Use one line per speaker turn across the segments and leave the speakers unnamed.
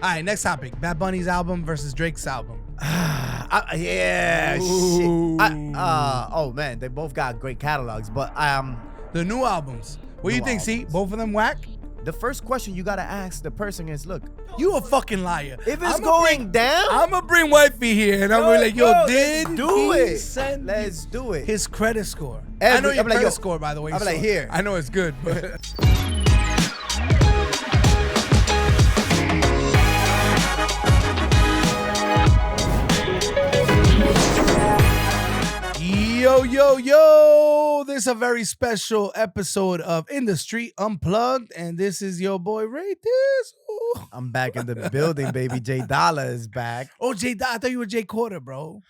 All right, next topic. Bad Bunny's album versus Drake's album.
Yeah,
Ooh.
shit. Oh man, they both got great catalogs, but
The new albums. What do you
New
think, see?
albums.
Both of them whack?
the first question you gotta ask the person is, look,
You a fucking liar.
if it's going down,
I'm going to bring wifey here and I'm going to be like, yo,
bro,
did
let's do
he
it.
send
Let's do it.
his credit score? I
Every-
know your
I'm like,
credit
yo,
score, by the way.
I'm like, here.
I know it's good, but... Yo, this is a very special episode of Industreet Unplugged, and this is your boy Ray Dizzle.
I'm back in the building, baby. Jay Dollar is back.
Oh, I thought you were Jay Quarter, bro.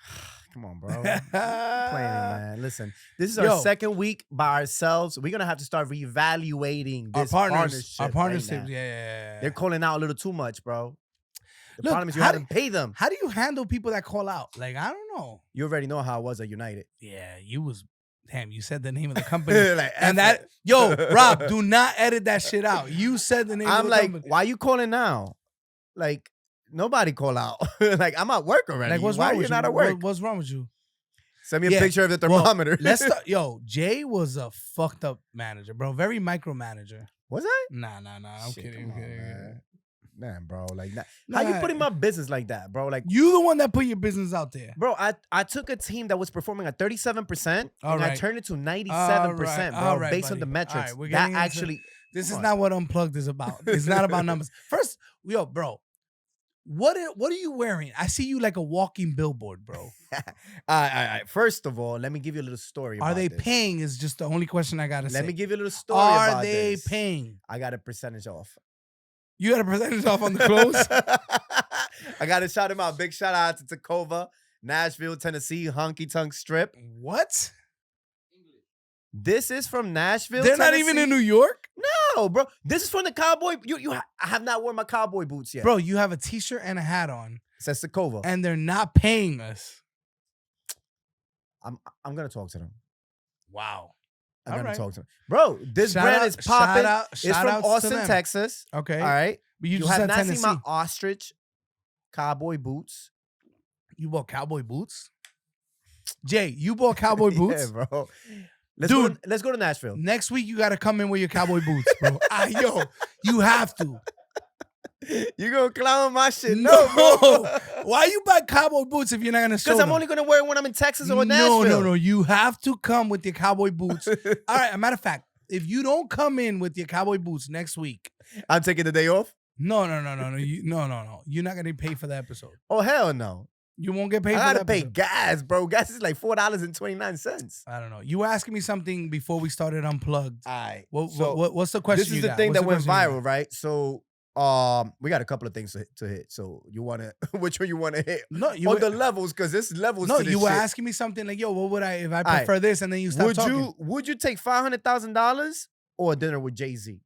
Come on, bro. Playing it, man. Listen, this is our
Yo.
second week by ourselves. We're gonna have to start reevaluating this
Our
partnership.
partnership,
right now.
yeah.
They're calling out a little too much, bro. The
Look,
problem is you
how
haven't paid them.
How do you handle people that call out? Like, I don't know.
You already know how I was at United.
Yeah, you said the name of the company.
Like,
and
F
that,
it.
yo, Rob, do not edit that shit out. You said the name of
I'm
the
like,
company.
why you calling now? Like, nobody call out. Like, I'm at work already.
Like, what's
why
wrong
are
with
you
you?
not at work?
What's wrong with you?
Send me a
Yeah,
picture of the
well,
thermometer.
Let's start. Yo, Jay was a fucked up manager, bro. Very micromanager.
Was I?
Nah. I'm
Shit,
kidding.
come on,
I'm kidding.
man. Man, bro, like, how
Nah.
you putting my business like that, bro? Like,
You the one that put your business out there.
bro, I took a team that was performing at 37%
All
and I
right.
turned it to 97%, bro,
All right,
based on
buddy.
the metrics.
All right, we're
That
getting into-
actually,
This
come
is
on.
not what Unplugged is about. It's not about numbers. First, yo, bro, what are you wearing? I see you like a walking billboard, bro.
All right. First of all, let me give you a little story about
Are they
this.
paying? Is just the only question I gotta say.
Let me give you a little story
Are
about
they
this.
paying?
I got a percentage off.
You got a percentage off on the clothes?
I got to shout him out. Big shout out to Tacoma, Nashville, Tennessee, Honky Tonk Strip.
What?
This is from Nashville,
They're not even in New York?
No, bro. This is from the cowboy. I have not worn my cowboy boots yet.
Bro, you have a t-shirt and a hat on,
Says Tacoma.
and they're not paying us.
I'm gonna talk to them.
Wow.
I'm
All
gonna
right.
talk to them. Bro, this
Shout
brand
out-
is popping. It's
shout
from
outs to
Austin,
them.
Texas.
Okay.
All right.
But you
You
just
have
said
not
Tennessee.
seen my ostrich cowboy boots.
You bought cowboy boots? Jay, you bought cowboy boots?
Yeah, bro.
Dude.
Let's go to Nashville.
Next week, you got to come in with your cowboy boots, bro. Yo, you have to.
You gonna clown my shit?
No.
bro.
Why you buy cowboy boots if you're not going to show
Because I'm
them?
only gonna wear it when I'm in Texas or Nashville.
No. You have to come with your cowboy boots. All right, a matter of fact, if you don't come in with your cowboy boots next week,
I'm taking the day off.
no. You're not going to pay for the episode.
Oh hell no!
You won't get paid
I
for
gotta
the
pay
episode.
gas, bro. Gas is like $4.29.
I don't know. You were asking me something before we started Unplugged.
All right.
What's the question?
This is
you
the
got?
thing
What's
that
the
went
question you
viral, right? So, we got a couple of things to hit. So you wanna, which one you wanna hit?
got? No, you
On
were,
the levels, because there's levels.
no,
to this
you were
shit.
asking me something like, yo, what would I if I
right.
prefer this, and then you stopped talking.
Would you take $500,000 or a dinner with Jay-Z?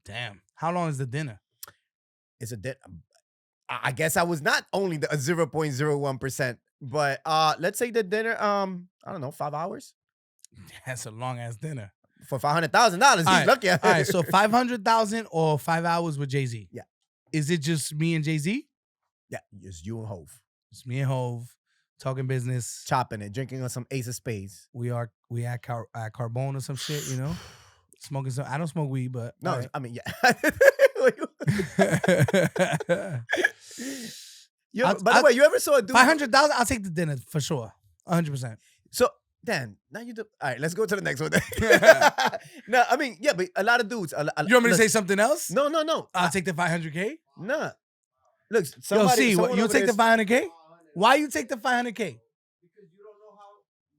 Damn. How long is the dinner?
It's a dinner. I guess I was not only a 0.01%, but let's say the dinner. I don't know, 5 hours
That's a long ass dinner.
for $500,000. He's
right.
lucky.
All right, so 500,000 or 5 hours with Jay-Z.
Yeah.
Is it just me and Jay-Z?
Yeah, it's you and Hove
It's me and Hove talking business.
chopping it, drinking on some Ace of Spades.
We at Carbone or some shit, you know, smoking some. I don't smoke weed, but
No,
all right.
I mean, yeah. By the way, you ever saw a dude?
500,000. I'll take the dinner for sure. 100%.
So, Dan, now you do. All right, let's go to the next one. No, I mean, yeah, but a lot of dudes.
You want me to say something else?
No.
I'll take the 500K.
Nah. Look,
Yo,
somebody.
see,
someone
you
over
take the
there-
500K? Why you take the 500K?
Because you don't know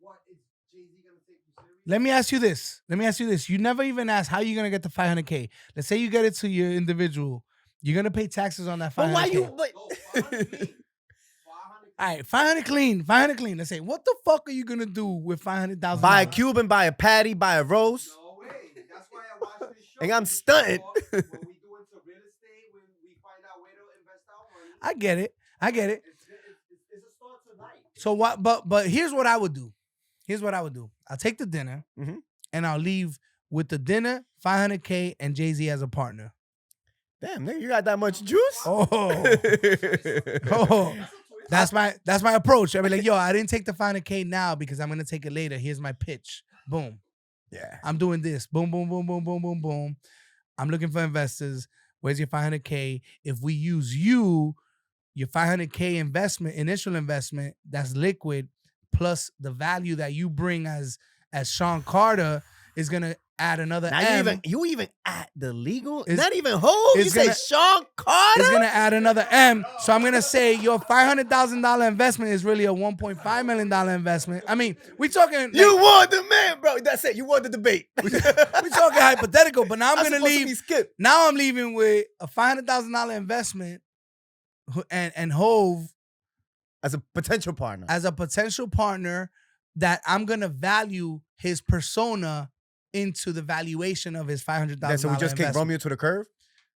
what is Jay-Z gonna take you serious.
Let me ask you this. You never even asked how you're gonna get the 500K. Let's say you get it to your individual. You're gonna pay taxes on that 500K.
But why you? But,
No, 500 clean. 500
All right, 500 clean. 500 clean. Let's say, what the fuck are you gonna do with 500,000?
buy a Cuban, buy a patty, buy a roast.
No way. That's why I watch this show.
And I'm stunting.
When we do into real estate, when we find out where to invest our money,
I get it.
it's a start tonight.
So what? But here's what I would do. I'll take the dinner,
Mhm.
and I'll leave with the dinner, 500K, and Jay-Z as a partner.
Damn, nigga, you got that much juice?
Oh, oh. That's my approach. I mean, like, yo, I didn't take the 500K now because I'm gonna take it later. Here's my pitch. Boom.
Yeah.
I'm doing this. Boom, boom, boom, boom, boom, boom, boom. I'm looking for investors. Where's your 500K? If we use your 500K investment, initial investment, that's liquid, plus the value that you bring as Sean Carter is gonna add another
Now
M.
you even at the legal,
It's-
not even Hov. You
it's
say
gonna-
Sean Carter.
It's gonna add another M. So I'm gonna say your $500,000 investment is really a $1.5 million investment. I mean, we talking like,
You won the man, bro. That's it. You won the debate.
we talking hypothetical, but now I'm gonna leave.
Skip.
Now I'm leaving with a $500,000 investment and Hove
As a potential partner.
as a potential partner that I'm gonna value his persona into the valuation of his $500,000.
So we just kicked
investment.
Romeo to the curve?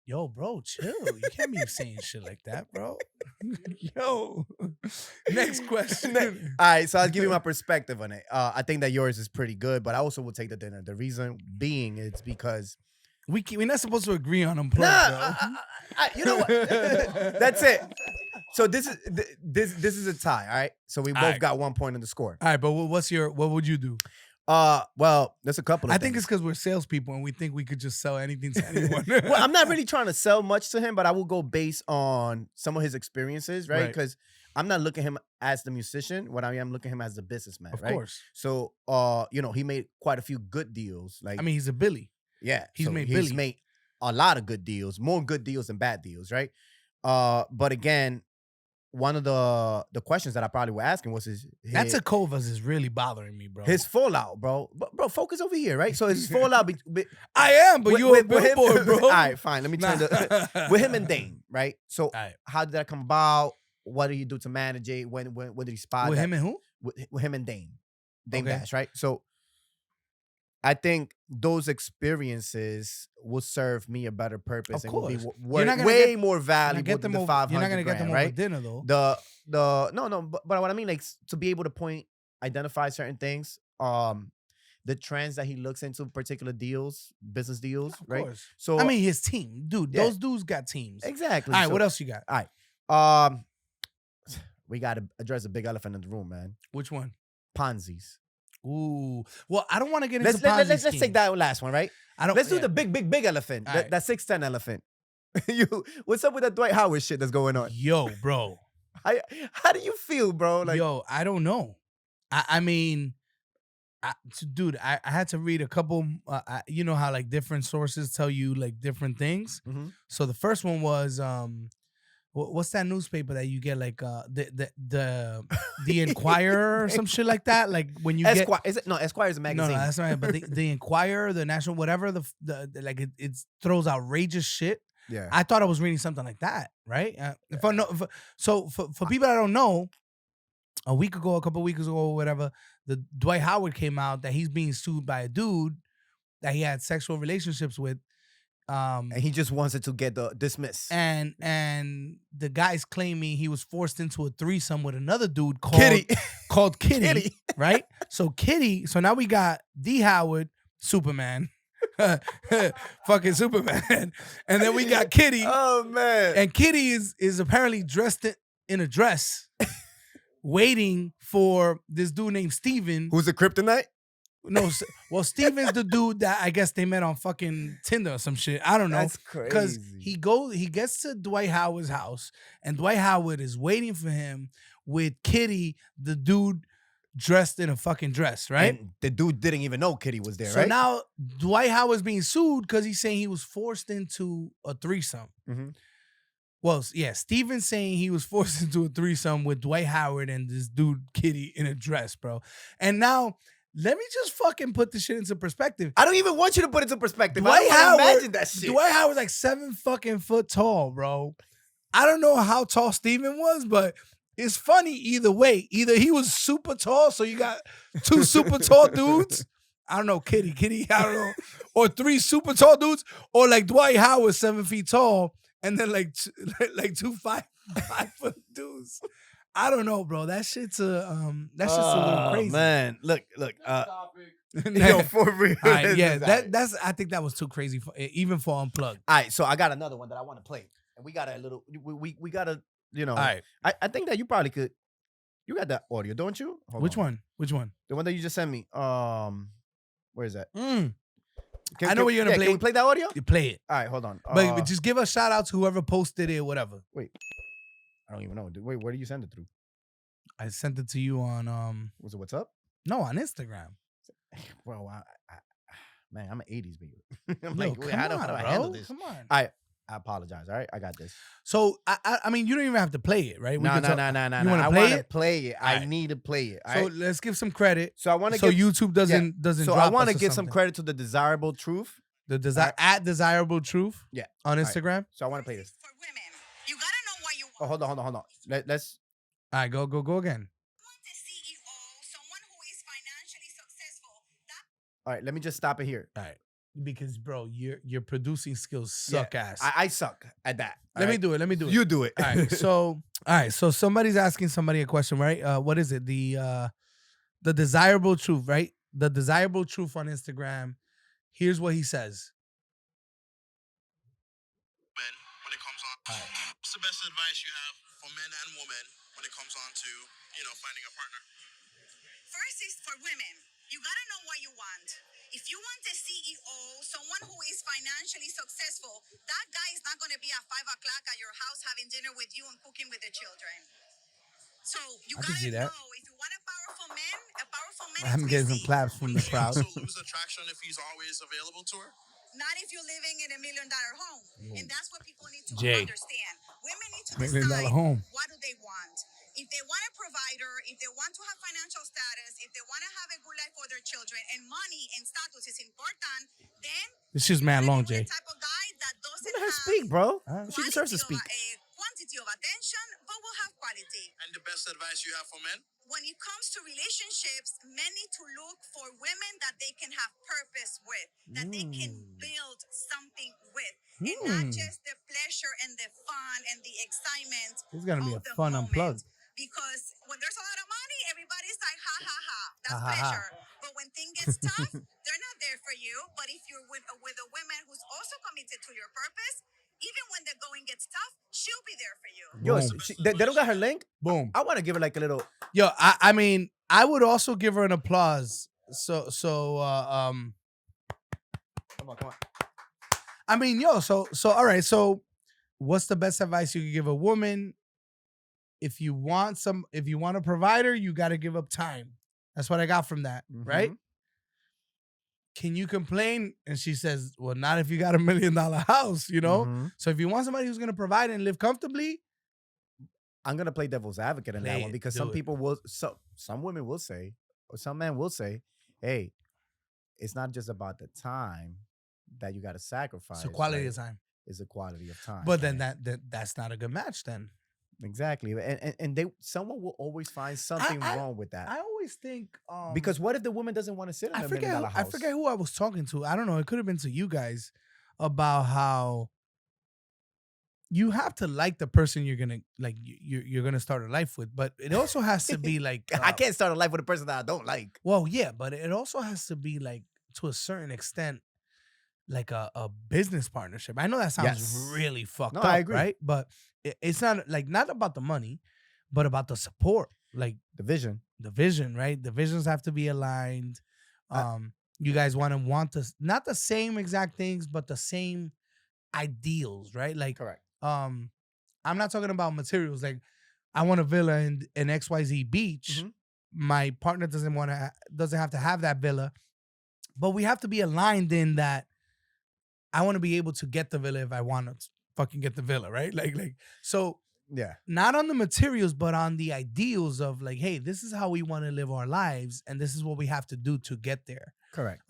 Yo, bro, chill. You can't be saying shit like that, bro. Yo. Next question.
All right, so I'll give you my perspective on it. I think that yours is pretty good, but I also will take the dinner. The reason being is because
We're not supposed to agree on unplugged, bro.
you know what? That's it. So this is a tie, all right? So we both
right.
got 1 point in the score.
All right, but what would you do?
Well, there's a couple of
I think
things.
it's because we're salespeople and we think we could just sell anything to anyone.
Well, I'm not really trying to sell much to him, but I will go based on some of his experiences, right?
Right.
Because I'm not looking at him as the musician. What I am looking at him as the businessman,
Of
right?
course.
So, he made quite a few good deals. Like,
I mean, he's a Billy.
yeah,
he's
so
made
he's
Billy.
made a lot of good deals, more good deals than bad deals, right? But again, one of the questions that I probably were asking was
That Takovas is really bothering me, bro.
his fallout, bro. But bro, focus over here, right? So his fallout.
I am, but you're a billboard, bro.
All right, fine. Let me turn with him and Dame, right? So
right.
how did that come about? What did he do to manage it? When did he spot
With
that?
him and who?
With him and Dame
Okay.
Dash, right? So I think those experiences will serve me a better purpose
Of
and will be
course.
way,
You're not gonna
way
get-
more
You're
valuable than the 500
You're not gonna get them
grand,
over
right?
dinner though.
But what I mean, like, to be able to identify certain things, the trends that he looks into particular deals, business deals,
Of
right?
course.
So
I mean, his team, dude.
Yeah.
Those dudes got teams.
exactly.
All right,
So,
what else you got?
we got to address a big elephant in the room, man.
Which one?
Ponzi's.
Ooh. Well, I don't want to get into
Let's
Ponzi
take that last one, right?
I don't.
Let's do
yeah.
the big elephant.
All
That,
right.
that 6'10" elephant. What's up with that Dwight Howard shit that's going on?
Yo, bro.
How do you feel, bro? Like,
Yo, I don't know. I mean, dude, I had to read a couple. You know how like different sources tell you like different things.
Mhm.
So the first one was what's that newspaper that you get like the Inquirer or some shit like that? Like when you
Esquire, is it? No, Esquire is a
no,
magazine.
that's right. But the Inquirer, the National, whatever, the like it throws outrageous shit.
yeah.
I thought I was reading something like that, right? For people that don't know, a couple weeks ago, whatever, the Dwight Howard came out that he's being sued by a dude that he had sexual relationships with.
And he just wants it to get dismissed.
And the guy's claiming he was forced into a threesome with another dude
Kitty.
called Kitty,
Kitty.
right? So now we got D Howard, Superman, fucking Superman, and then we got Kitty,
Oh man.
and Kitty is apparently dressed in a dress, waiting for this dude named Steven.
Who's the kryptonite?
No, well, Steven's the dude that I guess they met on fucking Tinder or some shit. I don't know.
That's
Because
crazy.
he gets to Dwight Howard's house, and Dwight Howard is waiting for him with Kitty, the dude dressed in a fucking dress, right?
And the dude didn't even know Kitty was there,
So
right?
now Dwight Howard's being sued because he's saying he was forced into a threesome.
Mhm.
Well, yeah, Steven's saying he was forced into a threesome with Dwight Howard and this dude Kitty in a dress, bro. And now, let me just fucking put this shit into perspective.
I don't even want you to put it into perspective. I
Dwight
don't wanna
Howard,
imagine that shit.
Dwight Howard's like 7 fucking foot tall, bro. I don't know how tall Steven was, but it's funny either way. Either he was super tall, so you got 2 super tall dudes. I don't know, Kitty, I don't know. Or 3 super tall dudes, or like Dwight Howard, 7 feet tall, and then like 2 5 foot dudes. I don't know, bro. That shit's a little crazy.
Man, look.
Topic.
Yo, for real.
All right, yeah,
Alright.
that's. I think that was too crazy for even for unplugged.
All right, so I got another one that I want to play, and we got a little. We got to,
All right,
I think that you probably could. You got that audio, don't you? Hold
which
on.
one? Which one?
The one that you just sent me. Where is that?
I know what you're gonna play.
Can we play that audio?
You play it,
All right, hold on.
but just give a shout out to whoever posted it, whatever.
Wait, I don't even know. Wait, where do you send it through?
I sent it to you on
Was it what's up?
no, on Instagram.
Bro, man, I'm an '80s baby. I'm
Yo,
like, wait,
come
how do
on,
I handle
bro.
this?
Come on.
I apologize. All right, I got this.
So I mean, you don't even have to play it, right? We
No.
can talk-
You
wanna
I
play
want to
it?
play it. I
Alright.
need to play it.
So let's give some credit.
So I want to
So
give.
YouTube doesn't
So
drop
I want
us
to
or
give some
something.
credit to the Desirable Truth.
The
Alright.
at desirable truth.
Yeah.
On
Alright.
Instagram.
So I want to play this.
For women, you gotta know what you want.
Oh, hold on. Let's.
All right, go again.
You want a CEO, someone who is financially successful.
All right, let me just stop it here.
All right, because bro, your producing skills suck ass.
I suck at that.
Let me do it. Let me do it.
You do it.
All right. So somebody's asking somebody a question, right? What is it? The desirable truth, right? The desirable truth on Instagram. Here's what he says.
When it comes on, what's the best advice you have for men and women when it comes on to finding a partner?
First is for women. You gotta know what you want. If you want a CEO, someone who is financially successful, that guy is not gonna be at 5 o'clock at your house having dinner with you and cooking with the children. So you
I can see
gotta
that.
know if you want a powerful man
I'm
is
getting some
easy.
claps from the
Will he
crowd.
also lose attraction if he's always available to her?
Not if you're living in $1 million home. And that's what people need to
Jay.
understand. Women need to
$1 million
decide
home.
what do they want. If they want a provider, if they want to have financial status, if they want to have a good life for their children, and money and status is important, then
This shit's mad
you're
long,
gonna
Jay.
be a type of guy that doesn't
Let her
have
speak, bro.
Alright.
She deserves to speak.
quantity of attention, but will have quality.
And the best advice you have for men?
When it comes to relationships, men need to look for women that they can have purpose with, that they can build something with, and not just the pleasure and the fun and the excitement.
This is gonna be a
of the
fun
moment.
unplugged.
Because when there's a lot of money, everybody's like, ha ha ha, that's
Ha, ha, ha.
pleasure. But when things gets tough, they're not there for you. But if you're with a woman who's also committed to your purpose, even when the going gets tough, she'll be there for you.
Yo,
Boom.
they don't got her link.
Boom.
I want to give her like a little.
Yo, I mean, I would also give her an applause. So
Come on.
I mean, yo, so all right. So what's the best advice you could give a woman? If you want a provider, you got to give up time. That's what I got from that, right?
Mhm.
Can you complain? And she says, well, not if you got $1 million house,
Mhm.
So if you want somebody who's going to provide and live comfortably,
I'm gonna play devil's advocate in that
Play
one
it,
because
do
some
it.
people will, some women will say, or some men will say, "Hey, it's not just about the time that you got to sacrifice.
it's a quality
right?
of time.
It's a quality of time."
But then
man.
that's not a good match then.
Exactly, and someone will always find something wrong with that.
I always think
Because what if the woman doesn't want to sit in
I
a $1
forget
million
who, I
house?
forget who I was talking to. I don't know. It could have been to you guys about how you have to like the person you're gonna like you're gonna start a life with, but it also has to be like
I can't start a life with a person that I don't like.
Well, yeah, but it also has to be like to a certain extent like a business partnership. I know that sounds
Yes.
really fucked
No,
up,
I agree.
right? But it's not like not about the money, but about the support, like
The vision.
the vision, right? The visions have to be aligned. You guys want this not the same exact things, but the same ideals, right? Like
Correct.
I'm not talking about materials. Like I want a villa in XYZ beach.
Mhm.
My partner doesn't have to have that villa, but we have to be aligned in that I want to be able to get the villa if I want to fucking get the villa, right? Like so
Yeah.
not on the materials, but on the ideals of like, hey, this is how we want to live our lives, and this is what we have to do to get there.
Correct.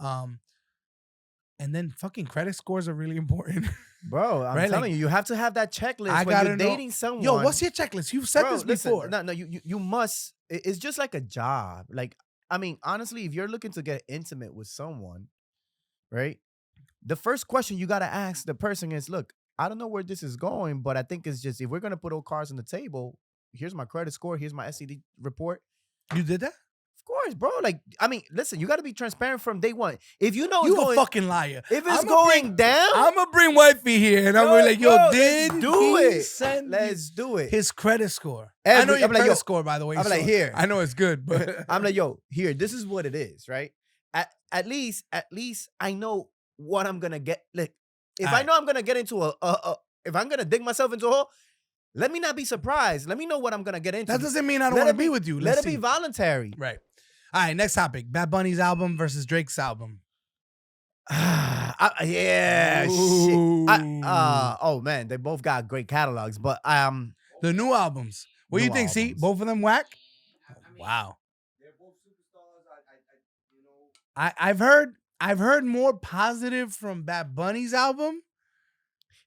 And then fucking credit scores are really important.
Bro, I'm
Right,
telling
like,
you have to have that checklist
I
when
gotta
you're
know-
dating someone.
Yo, what's your checklist? You've said
Bro,
this
listen,
before.
No, you must. It's just like a job. Like, I mean, honestly, if you're looking to get intimate with someone, right? The first question you gotta ask the person is, look, I don't know where this is going, but I think it's just if we're gonna put all cards on the table, here's my credit score, here's my SED report.
You did that?
Of course, bro. Like, I mean, listen, you got to be transparent from day one. If you know it's
You a
going,
fucking liar.
if it's
I'ma
going down,
I'm gonna bring wifey here, and I'm gonna be like, yo,
bro,
did
let's do
he
it.
send
Let's do it.
his credit score? I
Every-
know your
I'm like,
credit
yo,
score, by the way.
I'm like, here.
I know it's good, but
I'm like, yo, here, this is what it is, right? At least I know what I'm gonna get. Like, if I
Alright.
know I'm gonna get into if I'm gonna dig myself into a hole, let me not be surprised. Let me know what I'm gonna get into.
that doesn't mean I don't
Let
want to
it
be with you.
Let
Let's
it be
see.
voluntary.
Right. All right, next topic. Bad Bunny's album versus Drake's album.
Yeah, shit.
Ooh.
Oh man, they both got great catalogs, but
The new albums. What do you
New
think? See,
albums.
both of them whack. Wow.
They're both superstars.
I've heard more positive from Bad Bunny's album.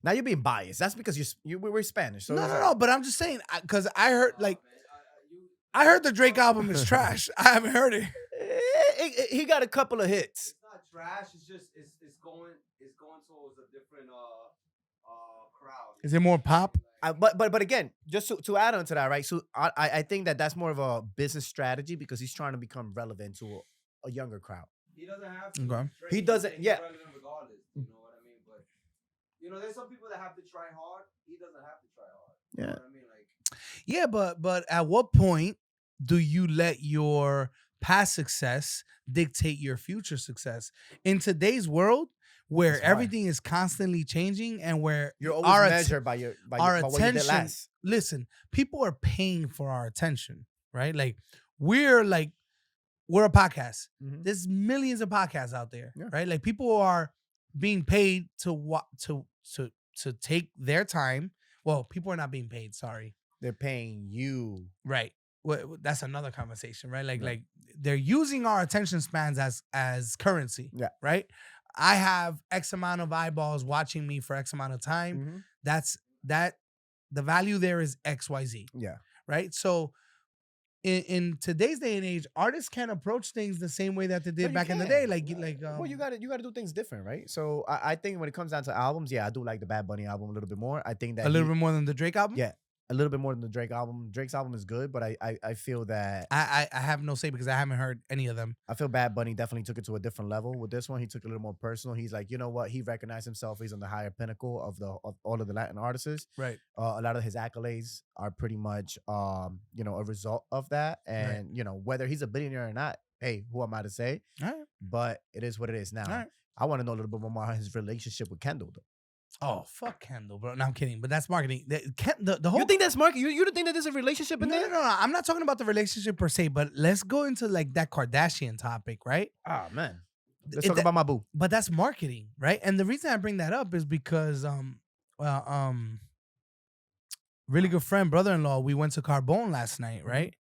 now you're being biased. That's because we're Spanish. So
No. But I'm just saying because I heard I heard the Drake album is trash. I haven't heard it.
He got a couple of hits.
It's not trash. It's just it's going towards a different crowd.
Is it more pop?
But again, just to add on to that, right? So I think that's more of a business strategy because he's trying to become relevant to a younger crowd.
He doesn't have to.
Okay.
Drake
He
is
doesn't-
relevant
yeah.
regardless. You know what I mean? But there's some people that have to try hard. He doesn't have to try hard. You know what I mean? Like,
Yeah, but at what point do you let your past success dictate your future success? In today's world where
It's hard.
everything is constantly changing and where
You're always
our
measured by
our
what you did
attention.
last.
Listen, people are paying for our attention, right? Like we're a podcast.
Mhm.
There's millions of podcasts out there,
Yeah.
right? Like people are being paid to take their time. Well, people are not being paid. Sorry,
They're paying you.
right? Well, that's another conversation, right? Like
Yeah.
like they're using our attention spans as currency,
Yeah.
right? I have X amount of eyeballs watching me for X amount of time.
Mhm.
That's the value there is XYZ,
Yeah.
right? So in today's day and age, artists can't approach things the same way that they did
you
back in the
can.
day.
Well, you gotta do things different, right? So I think when it comes down to albums, yeah, I do like the Bad Bunny album a little bit more. I think that
a little bit more than the Drake album.
yeah, a little bit more than the Drake album. Drake's album is good, but I feel that
I have no say because I haven't heard any of them.
I feel Bad Bunny definitely took it to a different level. With this one, he took it a little more personal. He's like, you know what? He recognized himself. He's on the higher pinnacle of all of the Latin artists.
Right.
A lot of his accolades are pretty much, a result of that. And whether he's a billionaire or not, hey, who am I to say?
All right.
But it is what it is. Now,
All right.
I want to know a little bit more about his relationship with Kendall, though.
Oh, fuck Kendall, bro. No, I'm kidding. But that's marketing. The whole
You think that's market? You don't think that there's a relationship in
no,
there?
no. I'm not talking about the relationship per se, but let's go into like that Kardashian topic, right?
Oh man, let's
It-
talk about my boo.
But that's marketing, right? And the reason I bring that up is because really good friend, brother-in-law, we went to Carbone last night, right?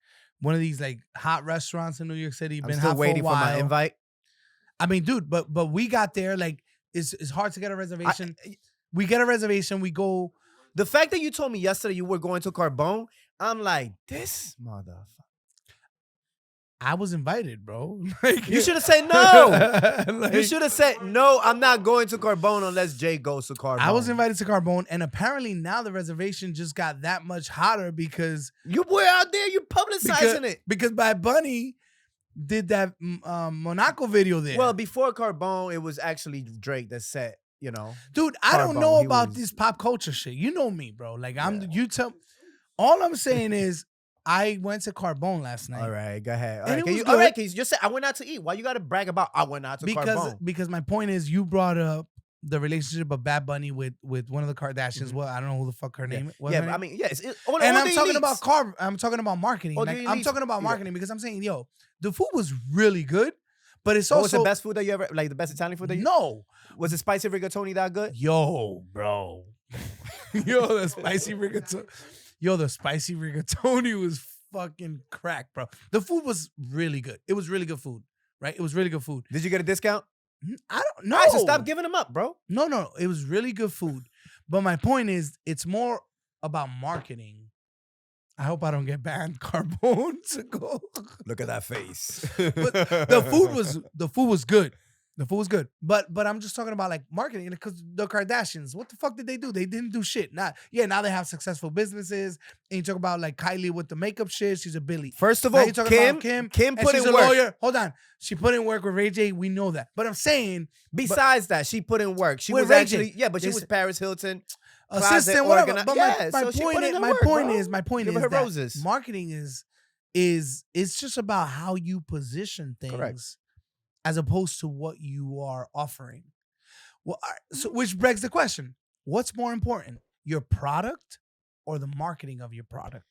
One of these like hot restaurants in New York City.
I'm
Been
still
hot
waiting
for a
for my
while.
invite.
I mean, dude, but we got there. Like, it's hard to get a reservation. We get a reservation. We go.
The fact that you told me yesterday you were going to Carbone, I'm like, this motherfucker.
I was invited, bro. Like,
You should have said no.
like,
You should have said no. I'm not going to Carbone unless Jay goes to Carbone.
I was invited to Carbone, and apparently now the reservation just got that much hotter because
You were out there. You publicizing it.
because Bad Bunny did that Monaco video there.
Well, before Carbone, it was actually Drake that said,
dude, I don't
Carbone,
know
he
about
was-
this pop culture shit. You know me, bro. Like you tell. All I'm saying is I went to Carbone last night.
All right, go ahead. All
And
right,
it
can
was
you,
good.
all right, can you just say I went out to eat? Why you got to brag about I went out to Carbone?
Because my point is you brought up the relationship of Bad Bunny with one of the Kardashians.
Mhm.
Well, I don't know who the fuck her name. What's
Yeah,
her
but
name?
I mean, yes.
And I'm talking about I'm talking about marketing.
Oh,
Like,
the
I'm
elites.
talking about
Yeah.
marketing because I'm saying, yo, the food was really good, but it's
What was
also
the best food that you ever, like the best Italian food that you?
no,
Was the spicy rigatoni that good?
yo, bro, yo, the spicy rigatoni, the spicy rigatoni was fucking crack, bro. The food was really good. It was really good food, right? It was really good food.
Did you get a discount?
I don't know.
All right, so stop giving them up, bro.
No, it was really good food. But my point is, it's more about marketing. I hope I don't get banned Carbone to go.
Look at that face.
But the food was good. The food was good, but I'm just talking about like marketing because the Kardashians. What the fuck did they do? They didn't do shit. Now they have successful businesses. And you talk about like Kylie with the makeup shit. She's a Billy.
First of
Now
all,
you talking about Kim
put
and she's
in
a
work.
lawyer. Hold on, she put in work with Ray J. We know that, but I'm saying
Besides that, she put in work. She
with
was
Ray
actually
J,
but she
they
was
said-
Paris Hilton.
assistant,
closet
whatever.
organi-
But
Yeah,
my
so she put
point
in
is,
her
my
work,
point
bro.
is, my point
Give
is
her
that
roses.
marketing is it's just about how you position things
Correct.
as opposed to what you are offering. Well, so which begs the question: what's more important, your product or the marketing of your product?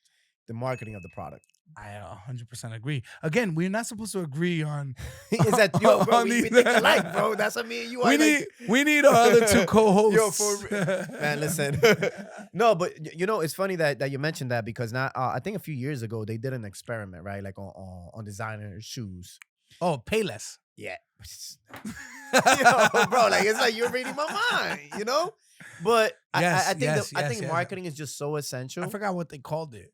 The marketing of the product.
I 100% agree. Again, we're not supposed to agree on.
Is that yo, bro?
on
We
these-
think alike, bro. That's what me and you are.
we need our other two co-hosts.
Yo, man, listen. No, but it's funny that you mentioned that because now I think a few years ago they did an experiment, right? Like on designer shoes.
Oh, Payless.
Yeah. Yo, bro, like it's like you're reading my mind, But I think marketing is just so essential.
I forgot what they called it.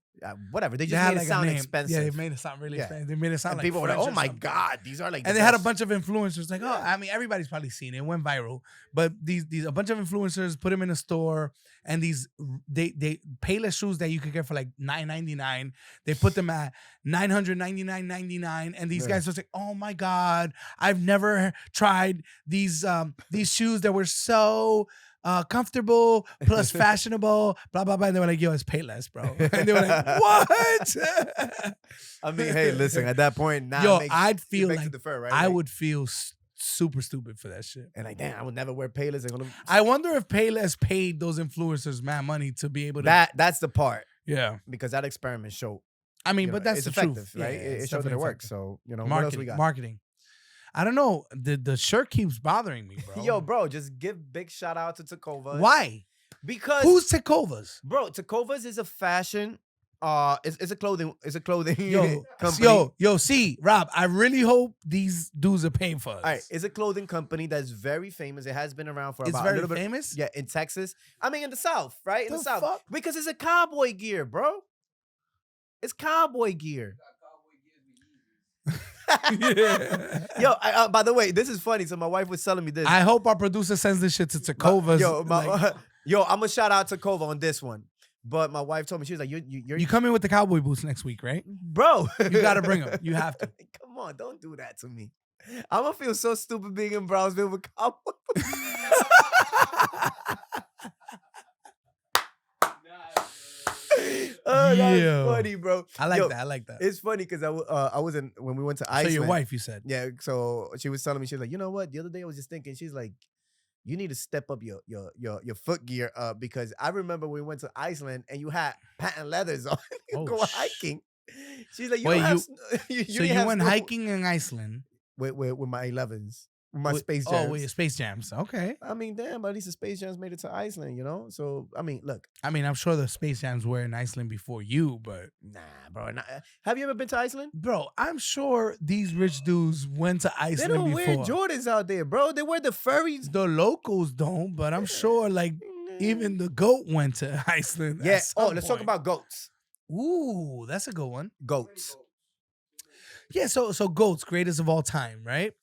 Whatever. They
They
just
had
made
like
it
a
sound
name.
expensive.
Yeah, they made it sound really
Yeah.
expensive. They made it sound
And
like
people were like,
French
"Oh
or
my
something.
god, these are like."
And
the
they had a
best."
bunch of influencers like, oh, I mean, everybody's probably seen it. It went viral. But these a bunch of influencers put them in a store, and these they Payless shoes that you could get for like $9.99. They put them at $999.99, and these
Yeah.
guys was like, oh my god, I've never tried these shoes that were so comfortable plus fashionable, blah blah blah. And they were like, yo, it's Payless, bro. And they were like, what?
I mean, hey, listen. At that point, now
Yo,
it makes,
I'd feel
it makes
like
it defer, right?
I
Like-
would feel super stupid for that shit.
and like, damn, I would never wear Payless. They're gonna-
I wonder if Payless paid those influencers mad money to be able to.
That's the part
Yeah,
because that experiment showed.
I mean, but that's
it's
the
effective,
truth,
right?
Yeah,
It
it's
showed that it
definitely
works.
effective.
So what else we
Marketing,
got?
marketing. I don't know. The shirt keeps bothering me, bro.
Yo, bro, just give big shout out to Tecovas.
Why?
Because
Who's Tecovas?
bro, Tecovas is a fashion. It's a clothing. It's a clothing
Yo,
company.
see, Rob. I really hope these dudes are paying for us.
All right, it's a clothing company that's very famous. It has been around for
It's
about a
very
little bit.
famous.
Yeah, in Texas. I mean, in the South, right? In the
The
South,
fuck?
because it's a cowboy gear, bro. It's cowboy gear.
Yeah.
Yo, by the way, this is funny. So my wife was telling me this.
I hope our producer sends this shit to Tecovas.
Yo, I'm gonna shout out to Tecova on this one. But my wife told me, she was like, "You're
You come in with the cowboy boots next week, right?
bro.
You gotta bring them. You have to.
Come on, don't do that to me. I'm gonna feel so stupid being in Brownsville with cowboy. Oh, that's
Yo.
funny, bro.
I like
Yo,
that. I like that.
It's funny because I was in when we went to
So
Iceland.
your wife, you said.
Yeah, so she was telling me, she was like, you know what? The other day I was just thinking, she's like, you need to step up your foot gear up because I remember we went to Iceland and you had patent leathers on
Oh,
going hiking. She's like,
Wait,
you
So you went hiking in Iceland
with my 11s, with my
with-
Space Jams.
Oh, with your Space Jams. Okay.
I mean, damn, at least the Space Jams made it to Iceland, So I mean, look,
I mean, I'm sure the Space Jams were in Iceland before you, but
nah, bro. Have you ever been to Iceland?
bro, I'm sure these rich dudes went to
They
Iceland
don't wear
before.
Jordans out there, bro. They wear the furries.
The locals don't, but I'm sure like even the goat went to Iceland. at
Yeah. Oh,
some
let's talk
point.
about goats.
Ooh, that's a good one.
Goats.
Yeah, so goats, greatest of all time, right?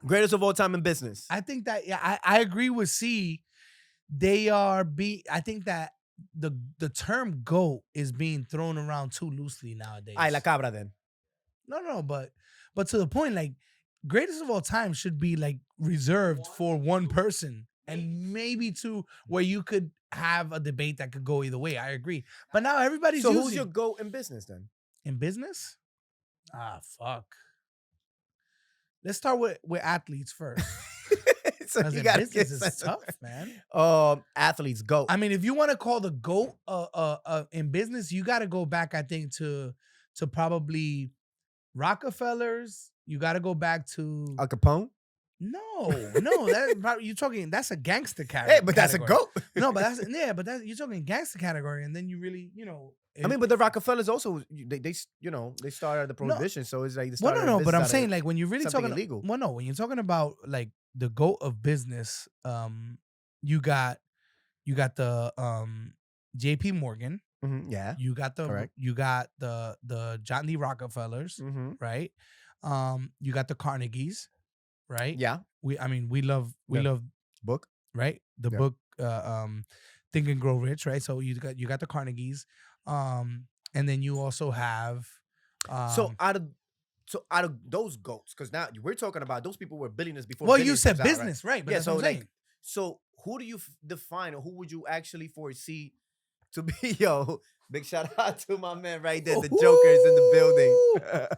Greatest of all time in business.
I think that I agree with C. I think that the term goat is being thrown around too loosely nowadays.
Ay, la cabra then.
No, but to the point, like greatest of all time should be like reserved for one person and maybe two, where you could have a debate that could go either way. I agree, but now everybody's
So
using
who's your goat in business then?
in business. Fuck. Let's start with athletes first.
So
'Cause
you
in
gotta
business
get
is tough, man.
Athletes goat.
I mean, if you want to call the GOAT in business, you got to go back, I think, to probably Rockefellers. You got to go back to
Al Capone.
no. You're talking. That's a gangster category.
Hey, but that's a goat.
No, but that's you're talking gangster category, and then you really,
I mean, but the Rockefellers also they started the prohibition, so it's like they
well,
started
no.
a
But I'm
business out of
saying like when you're really
something
talking
illegal.
Well, no, when you're talking about like the GOAT of business, you got the J.P. Morgan.
Yeah.
You got
Correct.
the John D. Rockefellers,
Mm-hmm.
right? You got the Carnegies, right?
Yeah.
We love
Book.
right? The
Yeah.
book Think and Grow Rich, right? So you got the Carnegies, and then you also have
So out of those goats, because now we're talking about those people were billionaires before.
well, you
billions
said
comes out, right?
business, right? But
Yeah.
that's
So
what I'm saying.
so who do you define, or who would you actually foresee to be? Yo, big shout out to my man right there. The Joker's in the building.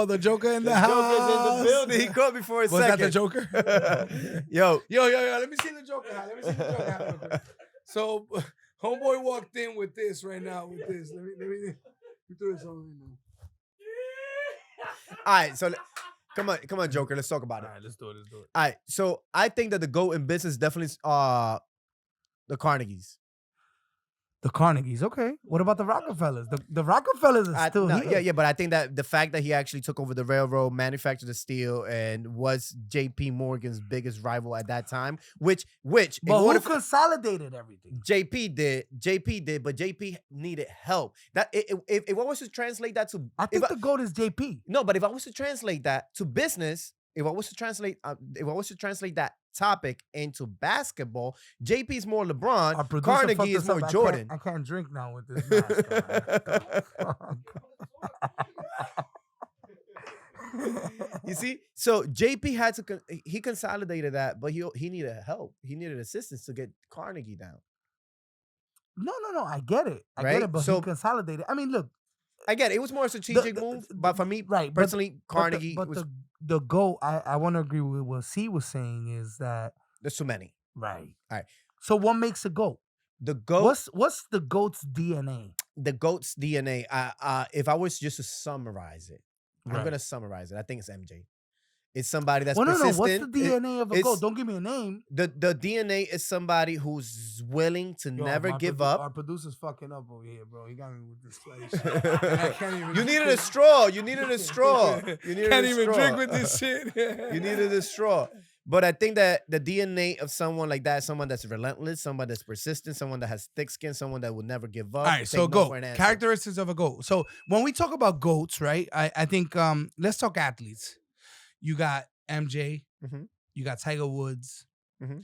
The Joker in the,
The
house.
Joker's in the building. He caught me for a
Was
second.
that the Joker?
Yo.
Yo, let me see the Joker hat. Let me see the Joker hat real quick. So, homeboy walked in with this right now. With this, let me throw this on right now.
All right, so come on, Joker. Let's talk about it.
All right, let's do it.
All right, so I think that the GOAT in business definitely the Carnegies.
The Carnegies, okay. What about the Rockefellers? The Rockefellers are still here.
Yeah, but I think that the fact that he actually took over the railroad, manufactured the steel, and was J.P. Morgan's biggest rival at that time, which
But who consolidated everything?
JP did, but JP needed help. That if I was to translate that to,
I think the GOAT is JP.
no, but if I was to translate that to business, if I was to translate that topic into basketball, JP is more LeBron, Carnegie is more Jordan.
I can't drink now with this mask on.
You see, so JP had to he consolidated that, but he needed help. He needed assistance to get Carnegie down.
No, I get it. I
Right?
get it, but
So-
he consolidated. I mean, look,
I get it. It was more a strategic move, but for me,
right,
personally, Carnegie
But
was.
the GOAT, I want to agree with what C was saying is that
There's too many.
right.
All right.
So what makes a GOAT?
The GOAT,
What's the GOAT's DNA?
the GOAT's DNA. If I was just to summarize it, I'm
Right.
gonna summarize it. I think it's MJ. It's somebody that's
Well, no.
persistent.
What's the DNA of a
it's-
GOAT? Don't give me a name.
The DNA is somebody who's willing to
Yo,
never
my
give
Our
up.
producer's fucking up over here, bro. He got me with this shit. I can't even
You needed a
drink.
straw. You needed a straw. You needed
Can't
a
even
straw.
drink with this shit.
You needed a straw. But I think that the DNA of someone like that, someone that's relentless, someone that's persistent, someone that has thick skin, someone that will never give up.
All right,
take
so
no
GOAT.
for an answer.
Characteristics of a GOAT. So when we talk about GOATs, right, I think let's talk athletes. You got MJ,
Mhm.
you got Tiger Woods,
Mhm.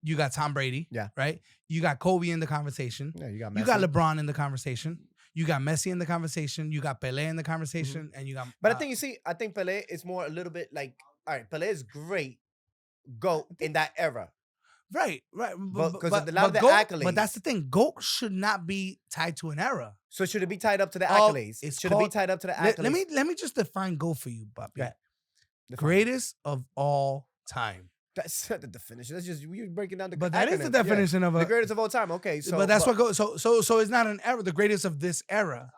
you got Tom Brady,
Yeah.
right? You got Kobe in the conversation.
Yeah, you got
You got
Messi.
LeBron in the conversation. You got Messi in the conversation. You got Pelé in the conversation, and you got.
But I think Pelé is more a little bit like, all right, Pelé is great, GOAT in that era.
right.
But- 'cause of a lot of the
GOAT,
accolades.
But that's the thing. GOAT should not be tied to an era.
So should it be tied up to the
Oh,
accolades?
it's
Should it be
called-
tied up to the accolades?
Let me just define GOAT for you, Bobby.
Yeah. Define.
Greatest of all time.
That's not the definition. That's just you breaking down the.
But that is the
acronym. Yeah.
definition of
The
a.
greatest of all time. Okay, so
but that's what GOAT. So it's not an era. The greatest of this era.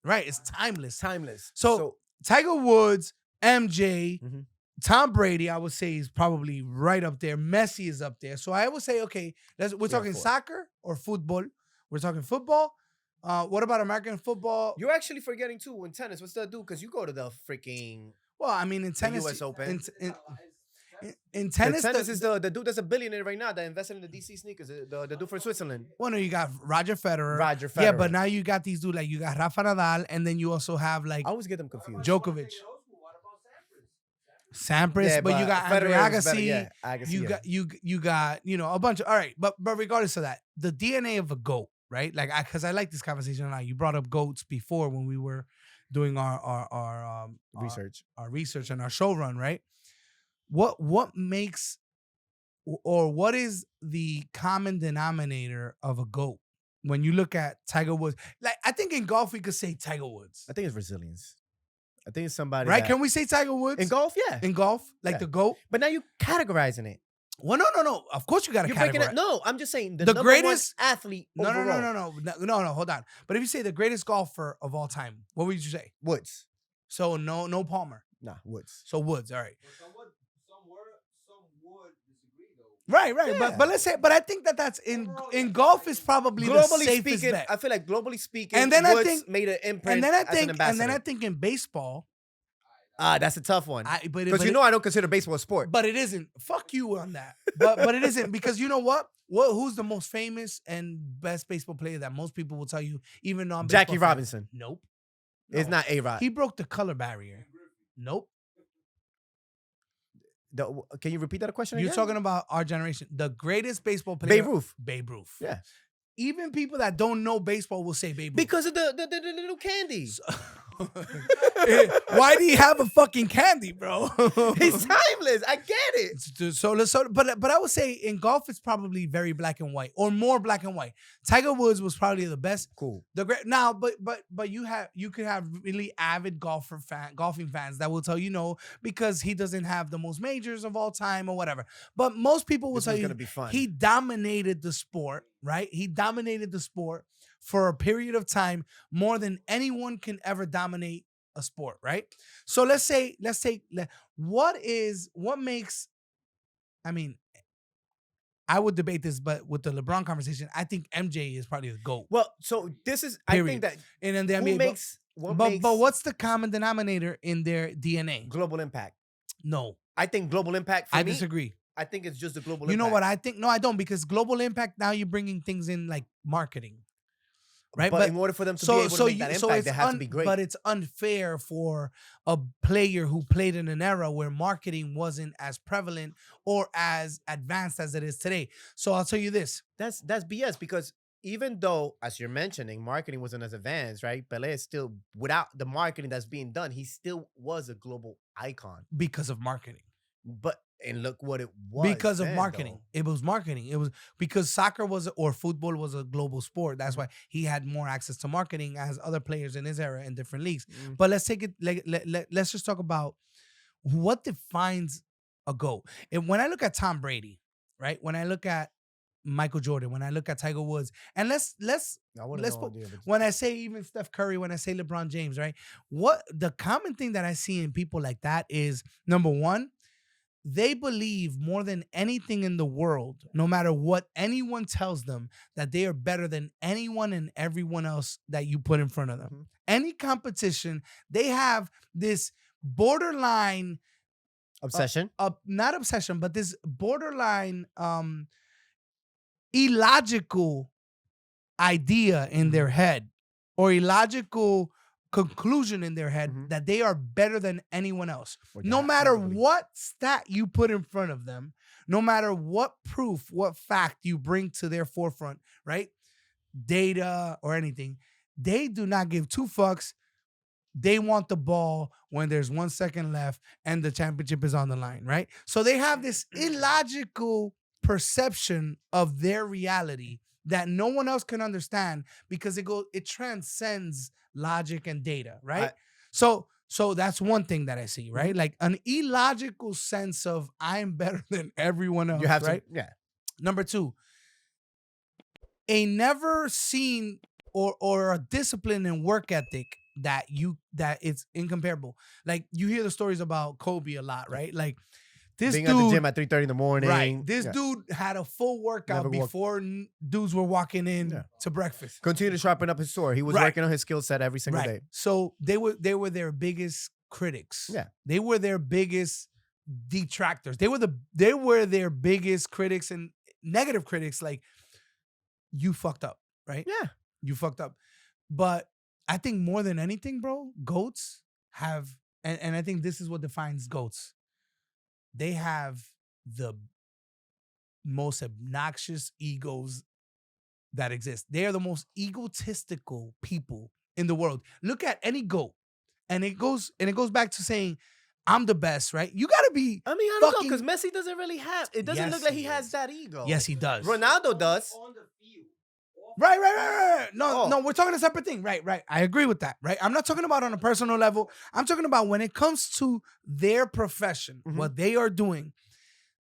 Right. It's timeless.
timeless.
So Tiger Woods, MJ,
Mhm.
Tom Brady, I would say is probably right up there. Messi is up there. So I would say, okay, we're talking
four.
soccer or football. We're talking football. What about American football?
You're actually forgetting too in tennis. What's that do? Because you go to the freaking
Well, I mean, in tennis,
US Open.
in tennis,
tennis is the dude that's a billionaire right now that invested in the DC sneakers. The dude from Switzerland.
well, no, you got Roger Federer.
Roger
Yeah,
Federer.
but now you got these dudes like you got Rafa Nadal, and then you also have like
I always get them confused.
Djokovic, Sampras,
Yeah,
but you got Andre
Federer is better.
Agassi.
Yeah, Agassi,
You
yeah.
got you got a bunch of all right, but regardless of that, the DNA of a GOAT, right? Like because I like this conversation a lot. You brought up GOATs before when we were doing our
research.
our research and our show run, right? What makes or what is the common denominator of a GOAT when you look at Tiger Woods? Like I think in golf we could say Tiger Woods,
I think it's resilience. I think it's somebody
right?
that-
Can we say Tiger Woods
in golf? Yeah.
In golf, like
Yeah.
the GOAT?
But now you categorizing it.
Well, no. Of course you got to
You're
categorize.
breaking it. No, I'm just saying the
The
number
greatest-
one athlete.
No,
overall.
no. Hold on. But if you say the greatest golfer of all time, what would you say?
Woods.
So no Palmer.
Nah, Woods.
So Woods. All right.
Some would disagree though.
Right.
Yeah.
But let's say. But I think that's in golf is probably the
Globally
safest
speaking,
bet.
I feel like globally speaking,
And then I
Woods
think-
made an imprint
And then I
as an
think.
ambassador.
And then I think in baseball,
That's a tough one.
but
Because you know I don't consider baseball a sport.
But it isn't. Fuck you on that. But it isn't because you know what? Who's the most famous and best baseball player that most people will tell you, even non
Jackie Robinson.
Nope.
It's
No.
not A-Rod.
He broke the color barrier. Nope.
Can you repeat that question
You're
again?
talking about our generation. The greatest baseball player.
Babe Ruth.
Babe Ruth.
Yeah.
Even people that don't know baseball will say Babe Ruth.
Because of the little candy.
Why do you have a fucking candy, bro?
He's timeless. I get it.
But I would say in golf it's probably very black and white or more black and white. Tiger Woods was probably the best.
Cool.
The great now, but you could have really avid golfing fans that will tell you no because he doesn't have the most majors of all time or whatever. But most people will
This
tell
one's
you
gonna be fun.
he dominated the sport, right? He dominated the sport for a period of time more than anyone can ever dominate a sport, right? So let's say what makes, I mean, I would debate this, but with the LeBron conversation, I think MJ is probably the GOAT.
Well, so this is I
Period.
think that
And then the
who
NBA,
makes what makes
but what's the common denominator in their DNA?
global impact?
No,
I think global impact for
I
me,
disagree.
I think it's just the global
You
impact.
know what I think? No, I don't, because global impact, now you're bringing things in like marketing, right?
But in order for them to be able to make that impact, they have to be great.
But it's unfair for a player who played in an era where marketing wasn't as prevalent or as advanced as it is today. So I'll tell you this.
That's BS, because even though, as you're mentioning, marketing wasn't as advanced, right? Pelé is still, without the marketing that's being done, he still was a global icon.
Because of marketing.
But and look what it was.
Because of
then,
marketing.
though.
It was marketing. It was because soccer or football was a global sport. That's why he had more access to marketing as other players in his era in different leagues.
Mm.
But let's take it, let's just talk about what defines a GOAT. And when I look at Tom Brady, right? When I look at Michael Jordan, when I look at Tiger Woods, and when I say even Steph Curry, when I say LeBron James, right? What the common thing that I see in people like that is, number one, they believe more than anything in the world, no matter what anyone tells them, that they are better than anyone and everyone else that you put in front of them.
Mhm.
Any competition, they have this borderline
Obsession.
not obsession, but this borderline illogical idea in their head, or illogical conclusion in their head,
Mhm.
that they are better than anyone else.
Or
No
that,
matter
probably.
what stat you put in front of them, no matter what proof, what fact you bring to their forefront, right? Data or anything, they do not give two fucks. They want the ball when there's 1 second left and the championship is on the line, right? So they have this illogical perception of their reality that no one else can understand, because it transcends logic and data, right? So that's one thing that I see, right?
Mm-hmm.
Like an illogical sense of I'm better than everyone else,
You have
right?
to, yeah.
Number two, a never seen or a discipline and work ethic that it's incomparable. Like, you hear the stories about Kobe a lot, right? Like, this
Being
dude
at the gym at 3:30 in the morning.
right? This
Yeah.
dude had a full workout
Never walked-
before dudes were walking in
Yeah.
to breakfast.
Continue to sharpen up his sword. He was
Right.
working on his skill set every single
Right.
day.
So they were their biggest critics.
Yeah.
They were their biggest detractors. They were their biggest critics and negative critics. Like, you fucked up, right?
Yeah.
You fucked up. But I think more than anything, bro, GOATs have, and I think this is what defines GOATs. They have the most obnoxious egos that exist. They are the most egotistical people in the world. Look at any GOAT, and it goes back to saying, I'm the best, right? You gotta be.
I mean, I don't know,
fucking-
because Messi doesn't really have. It doesn't
Yes,
look like
he
he has
does.
that ego.
Yes, he does.
Ronaldo does.
On the field.
Right. No,
Oh.
no, we're talking a separate thing. Right. I agree with that. Right. I'm not talking about on a personal level. I'm talking about when it comes to their profession,
Mhm.
what they are doing.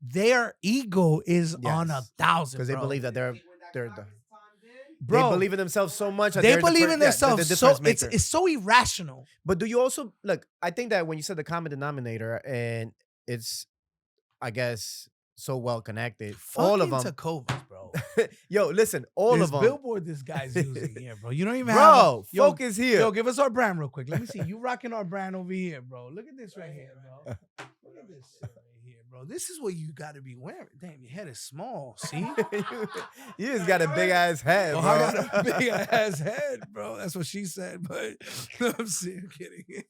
Their ego is on
Yes.
1,000
Because they believe that they're the.
bro.
They believe in themselves so much. That
They
they're the
believe
per-
in
yeah, they're
themselves.
the
So
difference maker.
it's so irrational.
But do you also look? I think that when you said the common denominator, and it's, I guess, so well connected. All of them.
Tacovas, bro.
Yo, listen, all
this
of them.
billboard this guy's using here, bro. You don't even have.
Bro,
Yo,
focus here.
Yo, give us our brand real quick. Let me see. You rocking our brand over here, bro. Look at this right here, bro. Look at this shit right here, bro. This is what you got to be wearing. Damn, your head is small. See?
you just got a big ass head,
Oh,
bro.
I got a big ass head, bro. That's what she said, but I'm kidding.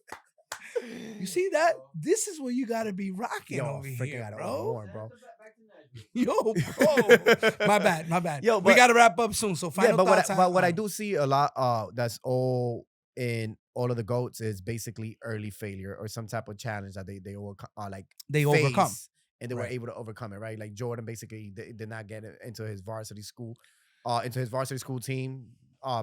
You see that? This is what you gotta be rocking
Yo,
over
freaking
here,
got
bro.
more, bro.
Yo, bro. My bad.
Yo,
We
but-
gotta wrap up soon. So final
Yeah,
thoughts.
but what I do see a lot that's all in all of the GOATs is basically early failure or some type of challenge that they
overcome.
face, and they were
Right.
able to overcome it, right? Like Jordan basically did not get into his varsity school team.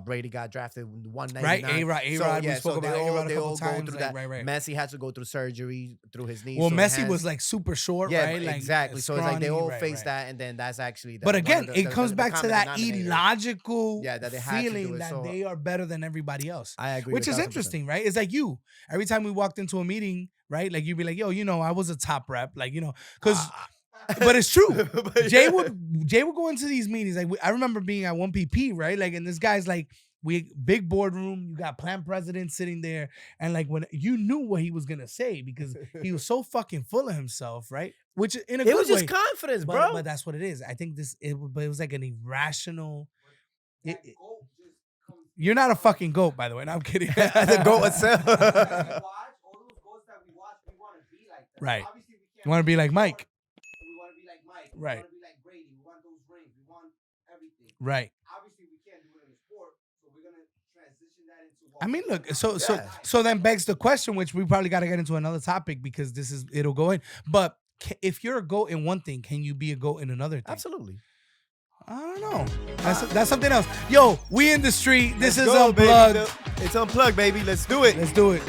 Brady got drafted 199.
Right, A-Rod. We spoke about A-Rod a
they
couple
all
times.
go through
Like,
that.
right.
Messi had to go through surgery through his knee.
Well,
so
Messi
has-
was like super short,
yeah,
right? Like,
exactly. So it's like they
scrawny,
all
right,
face
right.
that, and then that's actually.
But
one
again,
of the-
it comes
the
back to
common
that
denominator.
illogical
Yeah, that they had to do
feeling
it,
that
so-
they are better than everybody else.
I agree,
Which is
1000%.
interesting, right? It's like you. Every time we walked into a meeting, right? Like you'd be like, yo, I was a top rep. Like, because but it's true.
But
Jay
yeah.
would go into these meetings. Like I remember being at 1PP, right? Like, and this guy's like, big boardroom, you got plant president sitting there, and like when you knew what he was gonna say because he was so fucking full of himself, right? Which in a
It
good
was
way,
just confidence,
but,
bro.
but that's what it is. I think it was like an irrational. You're not a fucking goat, by the way. No, I'm kidding.
The goat itself.
All those goats that we watch, we want to be like that.
Right.
Obviously, we can't
You want to be like Mike,
We want to be like Mike.
Right.
We want to be like Brady. We want those rings. We want everything.
right?
Obviously, we can't do it in a sport, so we're gonna transition that into.
I mean, look. So
Yeah.
so then begs the question, which we probably got to get into another topic because it'll go in. But if you're a goat in one thing, can you be a goat in another thing?
Absolutely.
I don't know. That's something else. Yo, we in the street. This
Let's
is
go, baby.
Unplugged.
It's Unplugged, baby. Let's do it.
Let's do it.